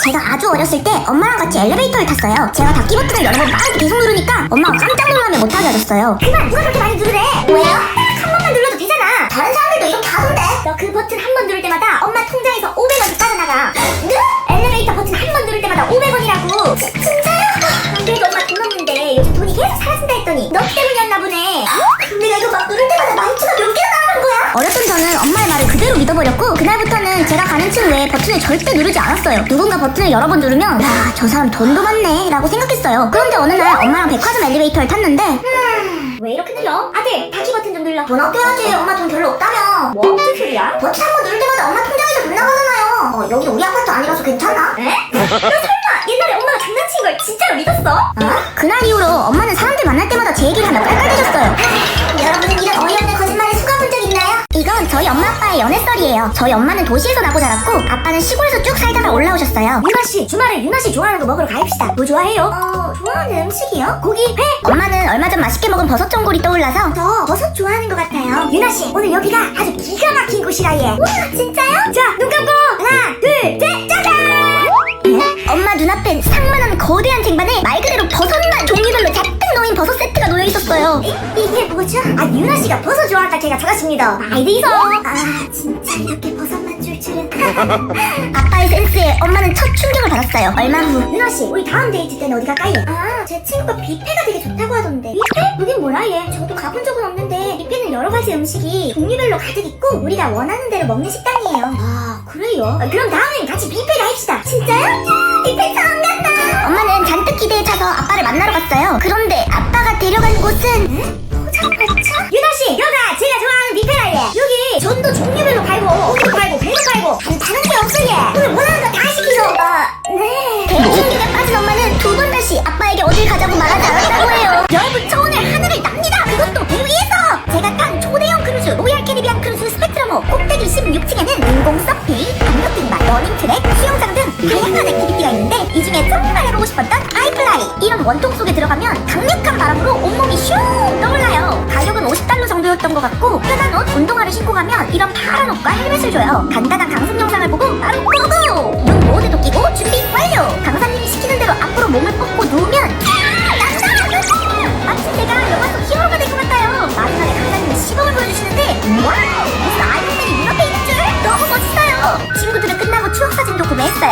제가 아주 어렸을 때 엄마랑 같이 엘리베이터를 탔어요. 제가 닫기 버튼을 여러 번 빠르게 계속 누르니까 엄마가 깜짝 놀라며 못하게 하셨어요. 그만! 누가 그렇게 많이 누르래? 왜요? 딱 한 번만 눌러도 되잖아. 다른 사람들도 이렇게 하던데? 너 그 버튼 한 번 누를 때마다 엄마 통장에서 500원이 빠져나가. 네? 엘리베이터 버튼 한 번 누를 때마다 500원이라고. 진짜요? 안 그래도 엄마 돈 없는데 요즘 돈이 계속 사라진다 했더니 너 때문이었나 보네. 내가 이거 막 누를 때마다 망치가 몇 개나 나가는 거야? 어렸던 저는 엄마의 말을 그대로 믿어버렸고 그날부터는 제가 가는 층 외에 버튼을 절대 누르지 않았어요. 누군가 버튼을 여러 번 누르면 야, 저 사람 돈도 많네 라고 생각했어요. 그런데 어느 날 엄마랑 백화점 엘리베이터를 탔는데 왜 이렇게 느려? 아들, 닫기 버튼 좀 눌러. 돈 아껴야지. 엄마 돈 별로 없다며. 뭐? 무슨 소리야? 버튼 한 번 누를 때마다 엄마 통장에서 돈 나가잖아요. 여기 우리 아파트 아니라서 괜찮아? 에? 너 설마 옛날에 엄마가 장난친 걸 진짜로 믿었어? 그날 이후로 엄마는 사람들 만날 때마다 제 얘기를 하며 깔깔대셨어요. 여러분은 이런 어이없는 거짓말에 속아본 적 있나요? 이건 저희 엄마 아빠의 연애썰이에요. 저희 엄마는 도시에서 나고 자랐고 아빠는 시골에서 쭉 살다가 올라오셨어요. 유나씨, 주말에 유나씨 좋아하는 거 먹으러 가입시다. 뭐 좋아해요? 좋아하는 음식이요? 고기, 회? 엄마는 얼마 전 맛있게 먹은 버섯 전골이 떠올라서 저 버섯 좋아하는 것 같아요. 유나씨, 오늘 여기가 아주 기가 막힌 곳이라 얘. 우와, 진짜요? 자, 눈 감고 하나, 둘, 셋, 짜잔! 엄마 눈앞엔 상만한 거대한 쟁반에 말 그대로 버섯만 종류별로 잔뜩 놓인 버섯 세트가 놓여있었어요. 이게 뭐죠? 유나씨가 버섯 좋아할까 제가 찾았습니다. 아이디 있어. 진짜 이렇게 버섯만 줄 줄은. 아빠의 센스에 엄마는 첫 충격을 받았어요. 얼마 후 유나씨, 우리 다음 데이트 때는 어디 갈까요? 제 친구가 뷔페가 되게 좋다고 하던데. 뷔페? 그게 뭐라 얘? 저도 가본 적은 없는데 뷔페는 여러 가지 음식이 종류별로 가득 있고 우리가 원하는 대로 먹는 식당이에요. 그래요? 그럼 다음엔 같이 뷔페 가입시다. 진짜요? 뷔페 처음 간다. 엄마는 잔뜩 기대에 차서 아빠를 만나러 갔어요. 그런데 아빠가 데려간 곳은 포장마차? 유나씨, 여가 제가 좋아하는 뷔페라 얘. 여기 전도 종류별로 팔고 고기도 팔고 배도 팔고 다른 게 없어 얘. 오늘 원하는 거 다 시키죠. 네. 대충격에 빠진 엄마는 두 번 다시 아빠에게 어딜 가자고 말하지 않았다고 해요. 여러분, 저 오늘 하늘을 납니다. 그것도 배 위에서. 제가 탄 초대형 크루즈 로얄 캐리비안 크루즈 스펙트러모 꼭대기 16층에는 인공 서핑, 암벽등반, 러닝트랙, 수영장 등 다양한 액티비티가 있는데 이 중에 정말 해보고 싶었던 아이플라이. 이런 원통 속에 들어가면 강력한 바람으로 온몸이 슝 떠올라요. 가격은 $50 정도였던 것 같고 편한 옷, 운동화를 신고 가면 이런 파란 옷과 헬멧을 줘요. 간단한 강습 영상을 보고 바로 고고! 눈 모드도 끼고 준비 완료! 강사님이 시키는 대로 앞으로 몸을 뻗고 누우면 마치 제가 영화 속 히어로가 될 것 같아요. 마지막에 강사님이 시범을 보여주시는데 와우! 무슨 아이언맨이 눈앞에 있는 줄 너무 멋있어요. 친구들은 끝나고 추억사진도 구매했어요.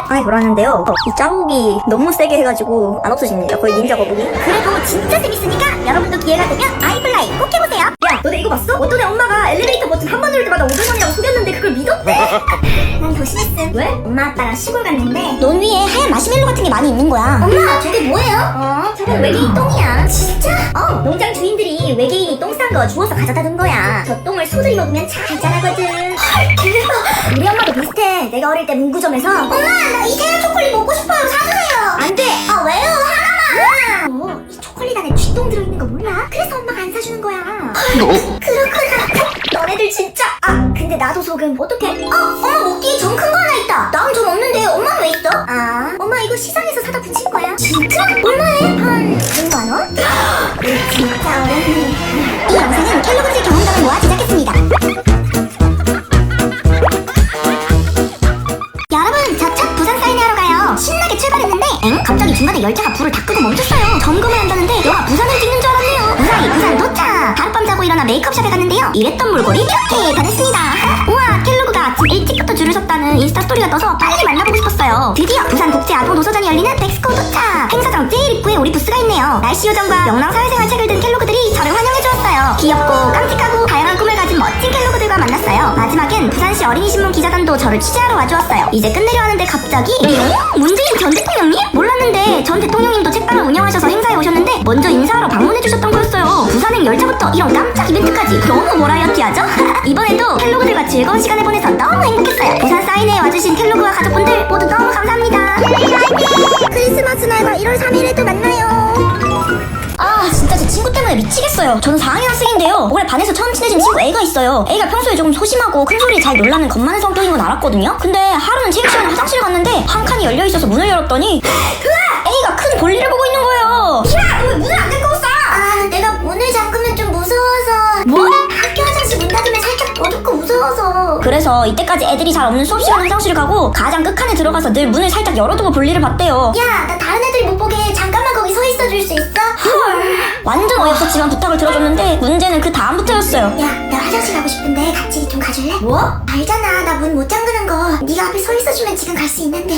아이 그러는데요, 이 자국이 너무 세게 해가지고 안 없어집니다. 거의 닌자 거북이. 그래도 진짜 재밌으니까 여러분도 기회가 되면 아이플라이 꼭 해보세요. 야, 너네 이거 봤어? 어떤 애 엄마가 엘리베이터 버튼 한 번 누를 때마다 500원이라고 속였는데 그걸 믿었대? 난 더 심했음. 왜? 엄마 아빠랑 시골 갔는데 논 위에 하얀 마시멜로 같은 게 많이 있는 거야. 엄마, 저게 뭐예요? 저건 외계인 똥이야. 진짜? 농장 주인들이 외계인이 똥 싼 거 주워서 가져다 둔 거야. 저 똥을 소들이 먹으면 잘 자라거든. 헐, 대박. 우리 엄마도 비슷해. 내가 어릴 때 문구점에서 엄마, 나 이태리 초콜릿 먹고 싶어요. 사주세요. 안 돼! 왜요? 하나만. 이 초콜릿 안에 쥐똥 들어있는 거 몰라? 그래서 엄마가 안 사주는 거야. 그렇구나. 너네들 진짜. 근데 나도 소금. 어떡해? 엄마 먹기에 전 큰 거 하나 있다. 난 전 없는데 엄마는 왜 있어? 엄마 이거 시장에서 사다 붙인 거야. 진짜? 얼마에? 한 100만 원? 진짜 어렵네. 이 영상은 켈로그즈 경험담을 모아 제작했습니다. 여러분, 저 첫 부산 사인회하러 가요. 신나게 출발했는데 갑자기 중간에 열차가 불을 다 끄고 멈췄어요. 점검을 한다는데 영화 부산을 찍는 줄 알았네요. 무사히 부산 도착. 하룻밤 자고 일어나 메이크업샵에 갔는데요. 이랬던 몰골이 이렇게 변했습니다. 우와, 켈로그가 아침 일찍부터 줄을 섰다는 인스타 스토리가 떠서 빨리 만나보고 싶었어요. 드디어 부산국제아동노서전이 열리는 덱스코 도착. 행사장 제일 입구에 우리 부스가 있네요. 날씨 요정과 명랑 사회생활 책을 든 켈로그들이 저를 환영해주었어요. 귀엽고 깜찍하고 다양한 꿈을 가진 멋진 켈로그들과 만났어요. 마지막엔 부산시 어린이신문 기자단도 저를 취재하러 와주었어요. 이제 끝내려 하는데 갑자기 문재인 전 대통령님? 몰랐는데 전 대통령님도 책방을 운영하셔서 행사에 오셨는데 먼저 인사하러 방문해주셨던 거였어요. 부산행 열차부터 이런 깜짝 이벤트까지 너무 버라이어티하죠? 이번에도 켈로그들과 즐거운 시간을 보내서 너무 행복했어요. 부산 사인회에 와주신 켈로그와 가족분들 모두 너무 감사합니다. 크리스마스 날과 1월 3일에도 만나요. 진짜 제 친구 때문에 미치겠어요. 저는 4학년 학생인데요. 올해 반에서 처음 친해진 친구 A가 있어요. A가 평소에 조금 소심하고 큰 소리에 잘 놀라는 겁 많은 성격인 건 알았거든요. 근데 하루는 체육 시간에 화장실 갔는데 한 칸이 열려있어서 문을 열었더니 A가 큰 볼일을 보고 있는 거예요. 야, 너 왜 문을 안 잠그고 싸? 내가 문을 잠그면 좀 무서워서. 뭐? 학교 화장실 문 닫으면 살짝 어둡고 무서워 무서워서. 그래서 이때까지 애들이 잘 없는 수업 시간 화장실을 가고 가장 끝칸에 들어가서 늘 문을 살짝 열어두고 볼일을 봤대요. 야, 나 다른 애들이 못 보게 잠깐만 거기 서 있어줄 수 있어? 헐. 완전 어이없었지만 부탁을 들어줬는데 문제는 그 다음부터였어요. 야, 나 화장실 가고 싶은데 같이 좀 가줄래? 뭐? 알잖아, 나 문 못 잠그는 거. 네가 앞에 서 있어주면 지금 갈 수 있는데.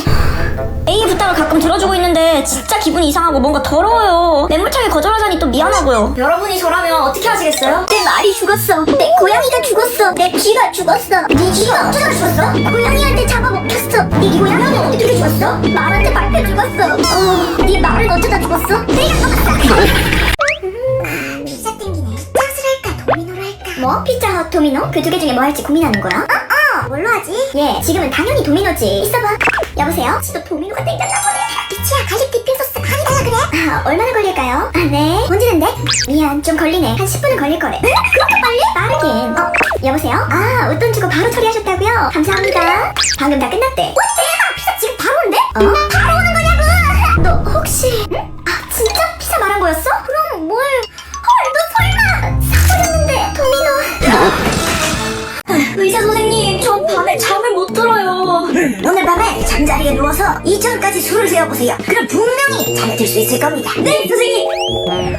A의 부탁을 가끔 들어주고 있는데 진짜 기분이 이상하고 뭔가 더러워요. 매몰차게 거절하자니 또 미안하고요. 여러분이 저라면 어떻게 하시겠어요? 내 말이 죽었어. 내 고양이가 죽었어. 내 쥐가 죽었어. 네 쥐가 어쩌다 죽었어? 고양이한테 잡아먹혔어. 네 고양이는 어떻게 죽었어? 말한테 밟혀 죽었어. 네 말은 어쩌다 죽었어? 내가 먹었어. 피자 땡기네. 짱스를 할까? 도미노를 할까? 뭐? 피자헛 도미노? 그 두 개 중에 뭐 할지 고민하는 거야? 뭘로 하지? 예, 지금은 당연히 도미노지. 있어봐. 여보세요? 지도 도미노가 땡겼나 보네. 미치야, 갈릭 디핑 소스 많이 달라 그래? 얼마나 걸릴까요? 네. 언제는데? 미안, 좀 걸리네. 한 10분은 걸릴 거래. 그렇게 빨리? 빠르긴. 여보세요? 웃돈 주고 바로 처리하셨다고요? 감사합니다. 방금 다 끝났대. 대박! 피자 지금 바로 온대? 바로 오는 거냐고! 너 혹시... 진짜 피자 말한 거였어? 그럼 뭘... 너 설마... 사버렸는데 도미노... 의사 선생님, 저 밤에 잠을 못 들어요. 오늘 밤에 잠자리에 누워서 2천까지 수를 세어보세요. 그럼 분명히 잠에 들 수 있을 겁니다. 네, 선생님.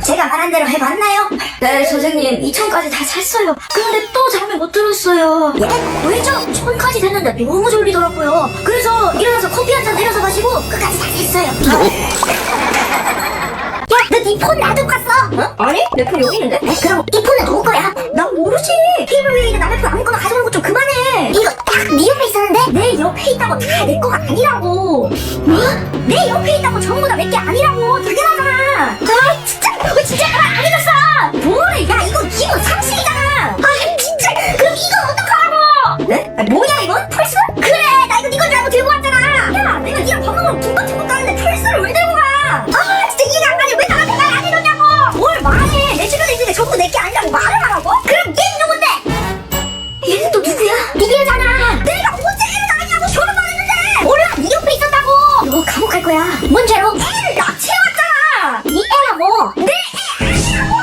제가 말한 대로 해봤나요? 네, 선생님. 2천까지 다 잤어요. 그런데 또 잠을 못 들었어요. 예? 왜죠? 1000까지 됐는데 너무 졸리더라고요. 그래서 일어나서 커피 한 잔 내려서 마시고 끝까지 다 샜어요. 야, 너 네 폰 놔두고 갔어? 아니? 내 폰 여기 있는데? 그럼 이 폰은 누구 거야? 난 모르지. 테이블 위에 있는 남의 폰 아무거나 가져오는 거 좀 그만해. 이거 딱 네 옆에 있었는데? 내 옆에 있다고 다 내 거가 아니라고. 뭐? 내 옆에 있다고 전부 다 내 게 아니라고. 당연하잖아. 진짜 진짜 안 해줬어. 뭐래? 야, 이거 기본 상식이잖아. 진짜. 그럼 이건 어떡하라고? 네? 뭐야 이건? 펄스? 그래, 나 이거 네 건 줄 알고 들고 왔잖아. 야, 내가 니랑 밥 먹으면 둥박둥박 가는데 펄스를 왜 들고 가? 진짜 이해가 안 가네. 왜 나한테 말 안 해줬냐고. 뭘 말해? 내 주변에 있는 게 전부 내 게 아니라고 말을 하라고? 그럼 얘는 누군데? 얘는 또 누구야? 니네잖아. 내가 언제 애를 낳았냐고 결혼만 했는데. 몰라, 네 옆에 있었다고. 너 감옥 갈 거야. 뭔 죄로? 애를 납치해왔잖아. 네 애라고. 내 애 아니라고.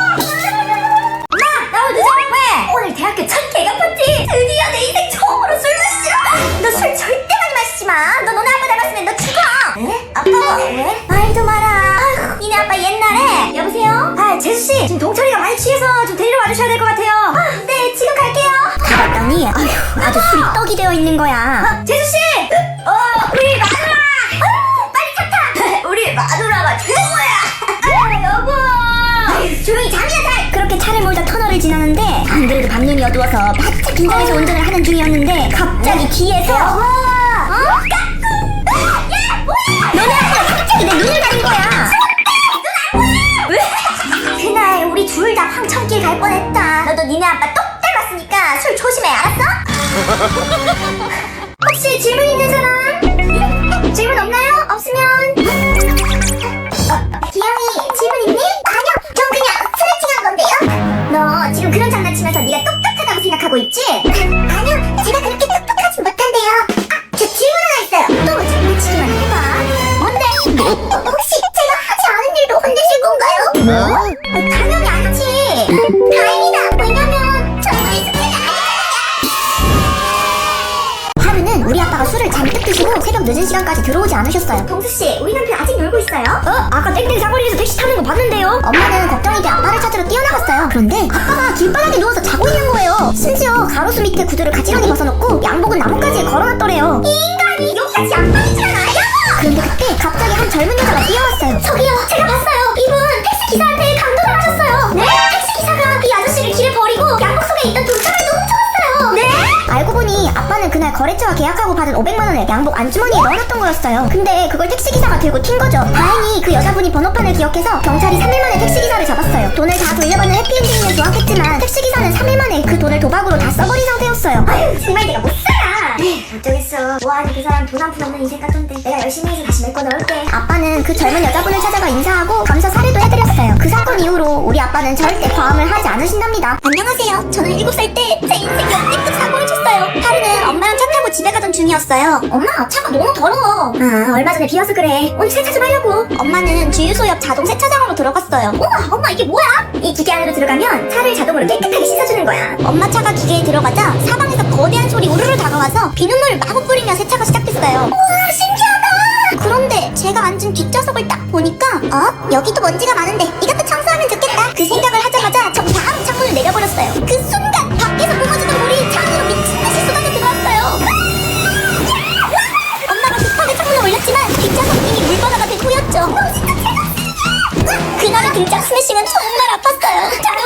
엄마, 나 오늘 늦어. 왜? 오늘 대학교 첫 개강 파티. 드디어 내 인생 처음으로 술 마시러. 너 술 절대 많이 마시지 마. 너 너네 아빠 닮았으면 너 죽어. 네? 아빠 왜? 말도 마라. 아휴, 니네 아빠 옛날에. 여보세요? 제수씨, 지금 동철이가 많이 취해서 좀 데리러 와주셔야 될 것 같아요. 네, 지금 갈게요. 봤더니 아주 술이 떡이 되어 있는 거야. 제수씨! 우리 마누라! 빨리 차 타! 우리 마누라가 최고야! 여보! 조용히 잠이나 잘! 그렇게 차를 몰다 터널을 지나는데 안 그래도 밤눈이 어두워서 바짝 긴장해서 운전을 하는 중이었는데 갑자기 뒤에서 여보! 야, 뭐야! 너네 아빠가 갑자기 내 눈을 가린 거야. 그날 우리 둘 다 황천길 갈 뻔했다. 너도 니네 아빠 똑 닮았으니까 술 조심해, 알았어? 혹시 질문 있는 사람? 질문 없나요? 없으면 기영이 질문 있니? 아니요, 전 그냥 스트레칭한 건데요. 너 지금 그런 장난치면서 네가 똑똑하다고 생각하고 있지? 아니요, 제가 그렇게 똑똑하진 못한데요. 저 질문 하나 있어요. 또 장난치기만 해봐. 뭔데? 혹시 제가 하지 않은 일도 혼내실 건가요? 뭐? 당연히 아니지. 다행이다. 왜냐면 저는 익숙해가 하루는 우리 아빠가 술을 잔뜩 드시고 새벽 늦은 시간까지 들어오지 않으셨어요. 동수씨, 우리 남편 아직 놀고 있어요? 아까 땡땡 사거리에서 택시 타는 거 봤는데요. 엄마는 걱정이 돼 아빠를 찾으러 뛰어나갔어요. 그런데 아빠가 길바닥에 누워서 자고 있는 거예요. 심지어 가로수 밑에 구두를 가지런히 벗어놓고 양복은 나뭇가지에 걸어놨더래요. 이 인간이 여기까지 양반이지가 않아요? 그런데 그때 갑자기 한 젊은 여자가 뛰어왔어요. 저기요, 제가 봤어요. 이분 택시기사한테 강도를 하셨어요. 네? 택시기사가 이 아저씨를 길에 버리고 양복 속에 있던 돈가스를 훔쳐왔어요. 네? 알고 보니 아빠는 그날 거래처와 계약하고 받은 500만 원을 양복 안주머니에 넣어놨던 거였어요. 근데 그걸 택시기사가 들고 튄 거죠. 다행히 그 여자분이 번호판을 기억해서 경찰이 3일 만에 택시기사를 잡았어요. 돈을 다 돌려받는 해피엔딩이면 좋았겠지만 택시기사는 3일 만에 그 돈을 도박으로 다 써버린 상태였어요. 아유, 정말 내가 못 살아. 어쩌겠어. 뭐하니 그 사람 돈 한 푼 없는 인생 같던데. 내가 열심히 해서 다시 메꿔 넣을게. 아빠는 그 젊은 여자분을 찾아가 인사하고 감사 사례도 해드렸어요. 그 사건 이후로 우리 아빠는 절대 과음을 하지 않으신답니다. 안녕하세요. 저는 7살 때 제 인생 역대급 사고를 쳤어요. 하루는 엄마랑 차 타고 집에 가던 중이었어요. 엄마, 차가 너무 더러워. 아, 얼마 전에 비와서 그래. 오늘 세차 좀 하려고. 엄마는 주유소 옆 자동 세차장으로 들어갔어요. 우와, 엄마 이게 뭐야? 이 기계 안으로 들어가면 차를 자동으로 깨끗하게 씻어주는 거야. 엄마 차가 기계에 들어가자 사방에서 거대한 소리 우르르 다가와서 비눗물을 마구 뿌리며 세차가 시작됐어요. 우와, 신기하다. 그런데 제가 앉은 뒷좌석을 딱 보니까 여기도 먼지가 많은데 이것도 청소하면 좋겠다 그 생각을 하자마자 저 바로 창문을 내려버렸어요. 그 순간 밖에서 뿜어지던 물이 차 안으로 미친듯이 쏟아져 들어왔어요. 엄마가 급하게 창문을 올렸지만 뒷좌석이 이미 물바다가 된 후였죠. 그날의 등짝 스매싱은 정말 아팠어요.